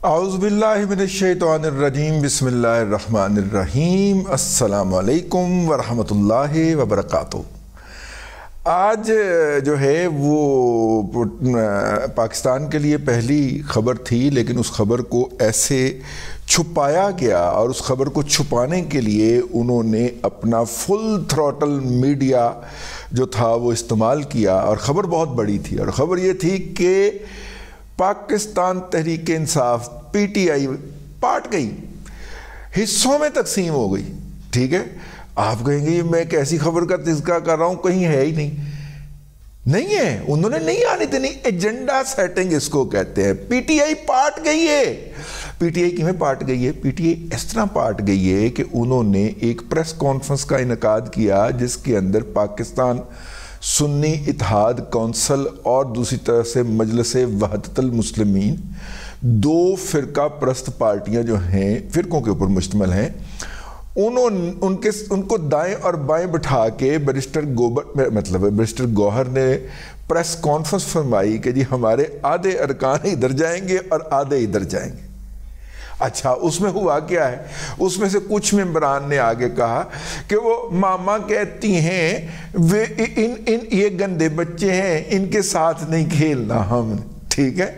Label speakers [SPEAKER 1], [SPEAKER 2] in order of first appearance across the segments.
[SPEAKER 1] اعوذ باللہ من الشیطان الرجیم بسم اللہ الرحمن الرحیم السلام علیکم ورحمۃ اللہ وبرکاتہ۔ آج جو ہے وہ پاکستان کے لیے پہلی خبر تھی، لیکن اس خبر کو ایسے چھپایا گیا اور اس خبر کو چھپانے کے لیے انہوں نے اپنا فل تھروٹل میڈیا جو تھا وہ استعمال کیا، اور خبر بہت بڑی تھی، اور خبر یہ تھی کہ Pakistan Tehreek Insaf P T I پاٹ گئی، حصوں میں تقسیم ہو گئی۔ ٹھیک ہے، آپ کہیں گے میں ایک ایسی خبر کا تذکرہ کر رہا ہوں، کہیں ہے ہی نہیں ہے، انہوں نے نہیں آنی دینی، ایجنڈا سیٹنگ اس کو کہتے ہیں۔ پی ٹی آئی پاٹ گئی ہے۔ پی ٹی آئی کیوں پاٹ گئی ہے؟ پی ٹی آئی اس طرح پاٹ گئی ہے کہ انہوں نے ایک پریس کانفرنس کا انعقاد کیا جس کے اندر پاکستان سنی اتحاد کونسل اور دوسری طرف سے مجلس وحدت المسلمین، دو فرقہ پرست پارٹیاں جو ہیں، فرقوں کے اوپر مشتمل ہیں، ان کو دائیں اور بائیں بٹھا کے بیرسٹر گوہر نے پریس کانفرنس فرمائی کہ جی ہمارے آدھے ارکان ادھر جائیں گے اور آدھے ادھر جائیں گے۔ اچھا، اس میں ہوا کیا ہے؟ اس میں سے کچھ ممبران نے آگے کہا کہ وہ ماما کہتی ہیں یہ گندے بچے ہیں، ان کے ساتھ نہیں کھیلنا ہم نے۔ ٹھیک ہے،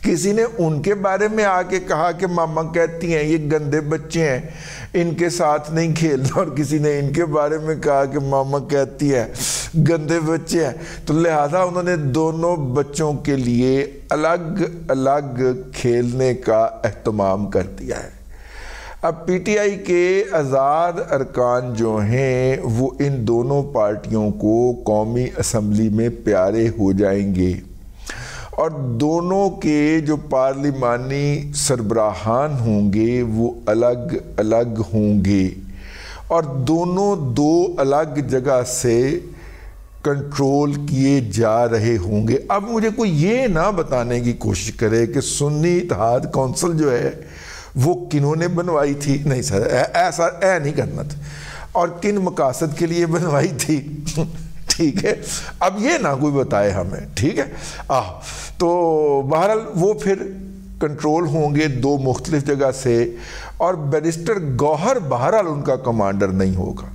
[SPEAKER 1] کسی نے ان کے بارے میں آگے کہا کہ ماما کہتی ہیں یہ گندے بچے ہیں، ان کے ساتھ نہیں کھیلنا، اور کسی نے ان کے بارے میں کہا کہ ماما کہتی ہے گندے بچے ہیں۔ تو لہذا انہوں نے دونوں بچوں کے لیے الگ الگ کھیلنے کا اہتمام کر دیا ہے۔ اب پی ٹی آئی کے آزاد ارکان جو ہیں وہ ان دونوں پارٹیوں کو قومی اسمبلی میں پیارے ہو جائیں گے، اور دونوں کے جو پارلیمانی سربراہان ہوں گے وہ الگ الگ ہوں گے، اور دونوں دو الگ جگہ سے کنٹرول کیے جا رہے ہوں گے۔ اب مجھے کوئی یہ نہ بتانے کی کوشش کرے کہ سنی اتحاد کونسل جو ہے وہ کنہوں نے بنوائی تھی، نہیں سر، ایسا نہیں کرنا تھا، اور کن مقاصد کے لیے بنوائی تھی۔ ٹھیک ہے، اب یہ نہ کوئی بتائے ہمیں۔ ٹھیک ہے، تو بہرحال وہ پھر کنٹرول ہوں گے دو مختلف جگہ سے، اور بیرسٹر گوہر بہرحال ان کا کمانڈر نہیں ہوگا۔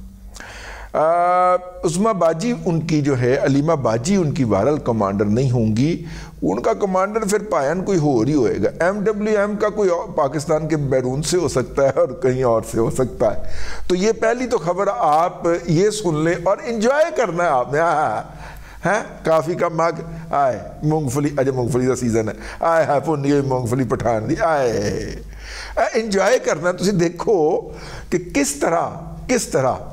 [SPEAKER 1] عظمیٰ باجی ان کی جو ہے، علیمہ باجی ان کی بہرحال کمانڈر نہیں ہوں گی، ان کا کمانڈر پھر پائن کوئی اور ہی ہوئے گا۔ ایم ڈبلیو ایم کا کوئی پاکستان کے بیرون سے ہو سکتا ہے اور کہیں اور سے ہو سکتا ہے۔ تو یہ پہلی تو خبر آپ یہ سن لیں اور انجوائے کرنا ہے آپ نے۔ کافی کا مگ آئے، مونگ پھلی، اجے مونگ پھلی کا سیزن ہے، آئے پھنی ہوئی مونگ پھلی پٹھان دی، آئے انجوائے کرنا ہے۔ تسی دیکھو کہ کس طرح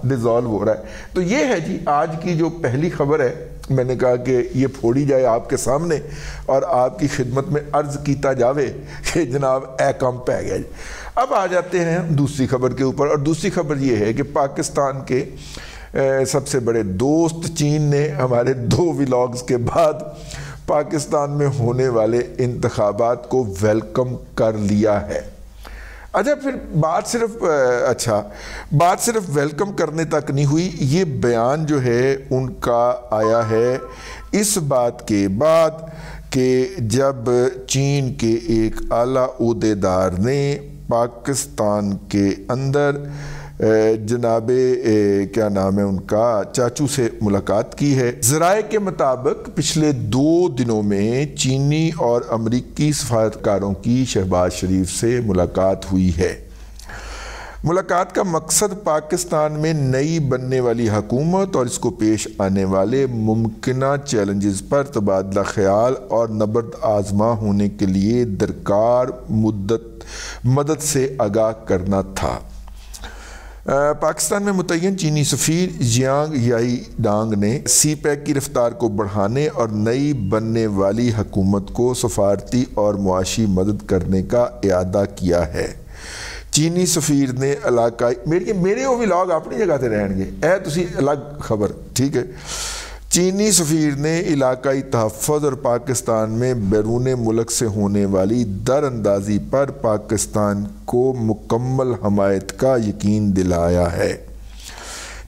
[SPEAKER 1] ڈیزالو ہو رہا ہے۔ تو یہ ہے جی آج کی جو پہلی خبر ہے، میں نے کہا کہ یہ پھوڑی جائے آپ کے سامنے اور آپ کی خدمت میں عرض کیتا جاوے کہ جناب اے کم پہ گیا۔ اب آ جاتے ہیں دوسری خبر کے اوپر، اور دوسری خبر یہ ہے کہ پاکستان کے سب سے بڑے دوست چین نے ہمارے 2 ولاگز کے بعد پاکستان میں ہونے والے انتخابات کو ویلکم کر لیا ہے۔ اچھا، پھر بات صرف ویلکم کرنے تک نہیں ہوئی، یہ بیان جو ہے ان کا آیا ہے اس بات کے بعد کہ جب چین کے ایک اعلیٰ عہدیدار نے پاکستان کے اندر جناب کیا نام ہے ان کا، چاچو سے ملاقات کی ہے۔ ذرائع کے مطابق پچھلے 2 دنوں میں چینی اور امریکی سفارتکاروں کی شہباز شریف سے ملاقات ہوئی ہے۔ ملاقات کا مقصد پاکستان میں نئی بننے والی حکومت اور اس کو پیش آنے والے ممکنہ چیلنجز پر تبادلہ خیال اور نبرد آزما ہونے کے لیے درکار مدد سے آگاہ کرنا تھا۔ پاکستان میں متعین چینی سفیر جیانگ یائی ڈانگ نے سی پیک کی رفتار کو بڑھانے اور نئی بننے والی حکومت کو سفارتی اور معاشی مدد کرنے کا اعادہ کیا ہے۔ چینی سفیر نے علاقائی میرے وہ ولاگ اپنی جگہ تے رہن گے، تسی الگ خبر۔ ٹھیک ہے، چینی سفیر نے علاقائی تحفظ اور پاکستان میں بیرون ملک سے ہونے والی در اندازی پر پاکستان کو مکمل حمایت کا یقین دلایا ہے۔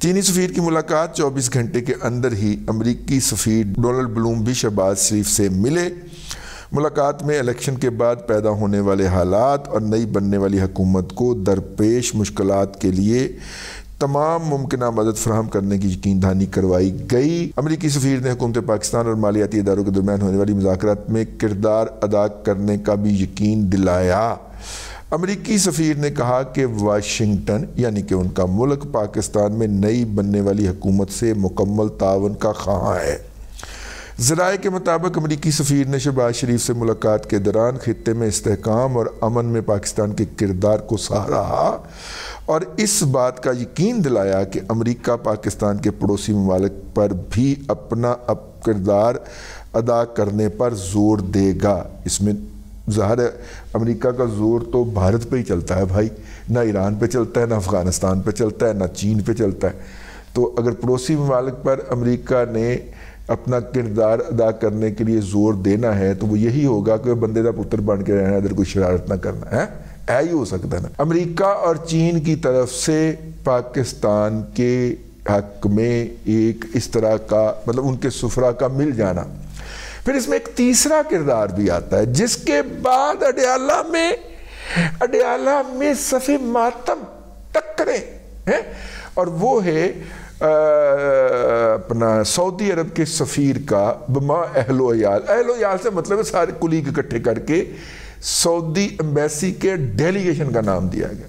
[SPEAKER 1] چینی سفیر کی ملاقات 24 گھنٹے کے اندر ہی امریکی سفیر ڈونلڈ بلوم بھی شہباز شریف سے ملے۔ ملاقات میں الیکشن کے بعد پیدا ہونے والے حالات اور نئی بننے والی حکومت کو درپیش مشکلات کے لیے تمام ممکنہ مدد فراہم کرنے کی یقین دہانی کروائی گئی۔ امریکی سفیر نے حکومت پاکستان اور مالیاتی اداروں کے درمیان ہونے والی مذاکرات میں کردار ادا کرنے کا بھی یقین دلایا۔ امریکی سفیر نے کہا کہ واشنگٹن یعنی کہ ان کا ملک پاکستان میں نئی بننے والی حکومت سے مکمل تعاون کا خواہاں ہے۔ ذرائع کے مطابق امریکی سفیر نے شہباز شریف سے ملاقات کے دوران خطے میں استحکام اور امن میں پاکستان کے کردار کو سراہا اور اس بات کا یقین دلایا کہ امریکہ پاکستان کے پڑوسی ممالک پر بھی اپنا کردار ادا کرنے پر زور دے گا۔ اس میں ظاہر ہے امریکہ کا زور تو بھارت پہ ہی چلتا ہے بھائی، نہ ایران پہ چلتا ہے، نہ افغانستان پہ چلتا ہے، نہ چین پہ چلتا ہے۔ تو اگر پڑوسی ممالک پر امریکہ نے اپنا کردار ادا کرنے کے لیے زور دینا ہے تو وہ یہی ہوگا کہ بندے دا پتر بن کے رہنا، ادھر کوئی شرارت نہ کرنا ہے۔ ہی ہو سکتا ہے نا۔ امریکہ اور چین کی طرف سے پاکستان کے حق میں ایک اس طرح کا مطلب ان کے سفرا کا مل جانا۔ پھر اس میں ایک تیسرا کردار بھی آتا ہے جس کے بعد اڈیالہ میں صف ماتم ٹکرے ہیں، اور وہ ہے اپنا سعودی عرب کے سفیر کا بما اہل و عیال سے مطلب ہے سارے کلیگ اکٹھے کر کے سعودی ایمبیسی کے ڈیلیگیشن کا نام دیا گیا۔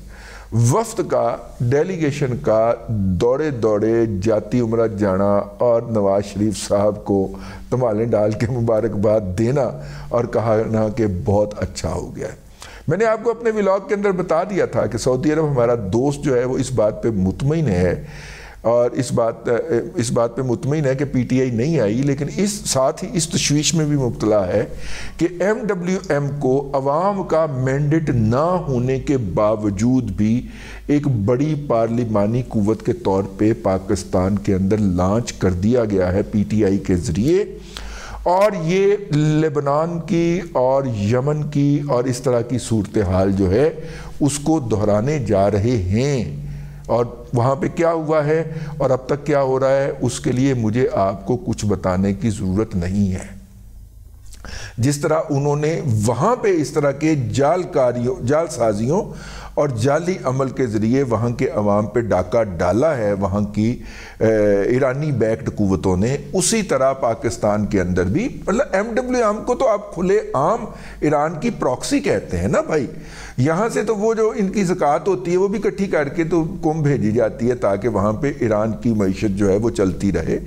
[SPEAKER 1] وفد کا ڈیلیگیشن کا دوڑے جاتی عمرہ جانا اور نواز شریف صاحب کو تمالیں ڈال کے مبارکباد دینا اور کہنا کہ بہت اچھا ہو گیا ہے۔ میں نے آپ کو اپنے ولاگ کے اندر بتا دیا تھا کہ سعودی عرب ہمارا دوست جو ہے وہ اس بات پہ مطمئن ہے اور اس بات پہ مطمئن ہے کہ پی ٹی آئی نہیں آئی، لیکن ساتھ ہی اس تشویش میں بھی مبتلا ہے کہ ایم ڈبلیو ایم کو عوام کا مینڈیٹ نہ ہونے کے باوجود بھی ایک بڑی پارلیمانی قوت کے طور پہ پاکستان کے اندر لانچ کر دیا گیا ہے پی ٹی آئی کے ذریعے، اور یہ لبنان کی اور یمن کی اور اس طرح کی صورتحال جو ہے اس کو دہرانے جا رہے ہیں۔ اور وہاں پہ کیا ہوا ہے اور اب تک کیا ہو رہا ہے اس کے لیے مجھے آپ کو کچھ بتانے کی ضرورت نہیں ہے۔ جس طرح انہوں نے وہاں پہ اس طرح کے جال سازیوں اور جعلی عمل کے ذریعے وہاں کے عوام پہ ڈاکہ ڈالا ہے وہاں کی ایرانی بیکڈ قوتوں نے، اسی طرح پاکستان کے اندر بھی مطلب ایم ڈبلیو ایم کو تو آپ کھلے عام ایران کی پراکسی کہتے ہیں نا بھائی۔ یہاں سے تو وہ جو ان کی زکوٰۃ ہوتی ہے وہ بھی اکٹھی کر کے تو قوم بھیجی جاتی ہے تاکہ وہاں پہ ایران کی معیشت جو ہے وہ چلتی رہے۔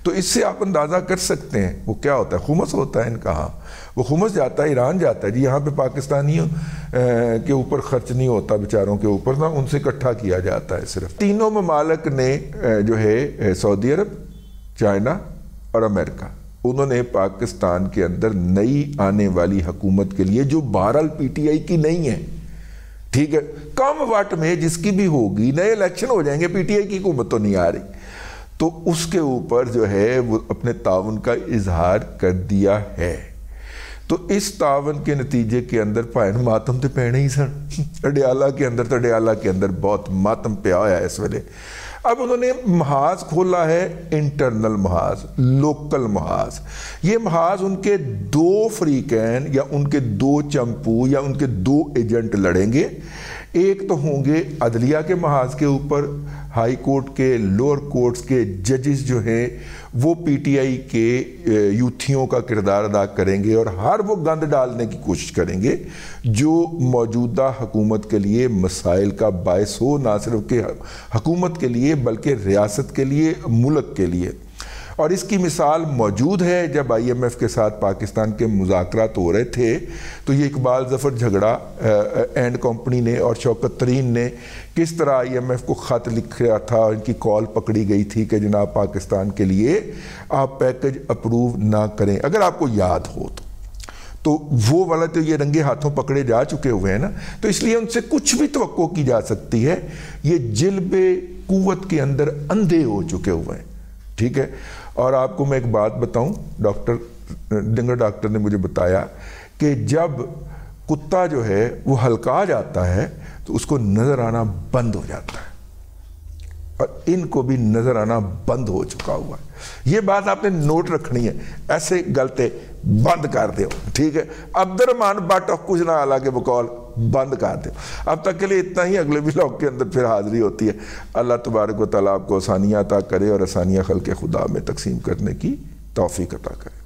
[SPEAKER 1] تو اس سے آپ اندازہ کر سکتے ہیں وہ کیا ہوتا ہے، خمس ہوتا ہے ان کا، ہاں وہ خمس جاتا ہے، ایران جاتا ہے جی، یہاں پہ پاکستانیوں کے اوپر خرچ نہیں ہوتا بیچاروں کے اوپر، نہ ان سے اکٹھا کیا جاتا ہے صرف۔ تینوں ممالک نے جو ہے سعودی عرب، چائنا اور امریکہ، انہوں نے پاکستان کے اندر نئی آنے والی حکومت کے لیے جو بہرحال پی ٹی آئی کی نہیں ہے، ٹھیک ہے، کم وقت میں جس کی بھی ہوگی، نئے الیکشن ہو جائیں گے، پی ٹی آئی کی حکومت تو نہیں آ رہی، تو اس کے اوپر جو ہے وہ اپنے تعاون کا اظہار کر دیا ہے۔ تو اس تعاون کے نتیجے کے اندر پائن ماتم تو پینے ہی سن، اڈیالہ کے اندر بہت ماتم پیا ہوا ہے اس ویلے۔ اب انہوں نے محاذ کھولا ہے، انٹرنل محاذ، لوکل محاذ۔ یہ محاذ ان کے دو فریقین یا ان کے دو چمپو یا ان کے دو ایجنٹ لڑیں گے۔ ایک تو ہوں گے عدلیہ کے محاذ کے اوپر، ہائی کورٹ کے، لوور کورٹس کے ججز جو ہیں وہ پی ٹی آئی کے یوتھیوں کا کردار ادا کریں گے اور ہر وہ گند ڈالنے کی کوشش کریں گے جو موجودہ حکومت کے لیے مسائل کا باعث ہو، نہ صرف کہ حکومت کے لیے بلکہ ریاست کے لیے، ملک کے لیے۔ اور اس کی مثال موجود ہے، جب آئی ایم ایف کے ساتھ پاکستان کے مذاکرات ہو رہے تھے تو یہ اقبال ظفر جھگڑا اینڈ کمپنی نے اور شوکت ترین نے کس طرح آئی ایم ایف کو خط لکھا تھا، ان کی کال پکڑی گئی تھی کہ جناب پاکستان کے لیے آپ پیکج اپروو نہ کریں، اگر آپ کو یاد ہو تو وہ والا تو یہ رنگے ہاتھوں پکڑے جا چکے ہوئے ہیں نا، تو اس لیے ان سے کچھ بھی توقع کی جا سکتی ہے۔ یہ جلب قوت کے اندر اندھے ہو چکے ہوئے ہیں، ٹھیک ہے۔ اور آپ کو میں ایک بات بتاؤں، ڈنگر ڈاکٹر نے مجھے بتایا کہ جب کتا جو ہے وہ ہلکا جاتا ہے تو اس کو نظر آنا بند ہو جاتا ہے، اور ان کو بھی نظر آنا بند ہو چکا ہوا ہے. یہ بات آپ نے نوٹ رکھنی ہے. ایسے غلطے بند کر دو, ٹھیک ہے. عبد الرحمان بٹ کچھ نہ اعلیٰ کے بقول بند کر دو. اب تک کے لیے اتنا ہی. اگلے ولاگ کے اندر پھر حاضری ہوتی ہے. اللہ تبارک و تعالیٰ آپ کو آسانیاں عطا کرے اور آسانیاں خلق خدا میں تقسیم کرنے کی توفیق عطا کرے.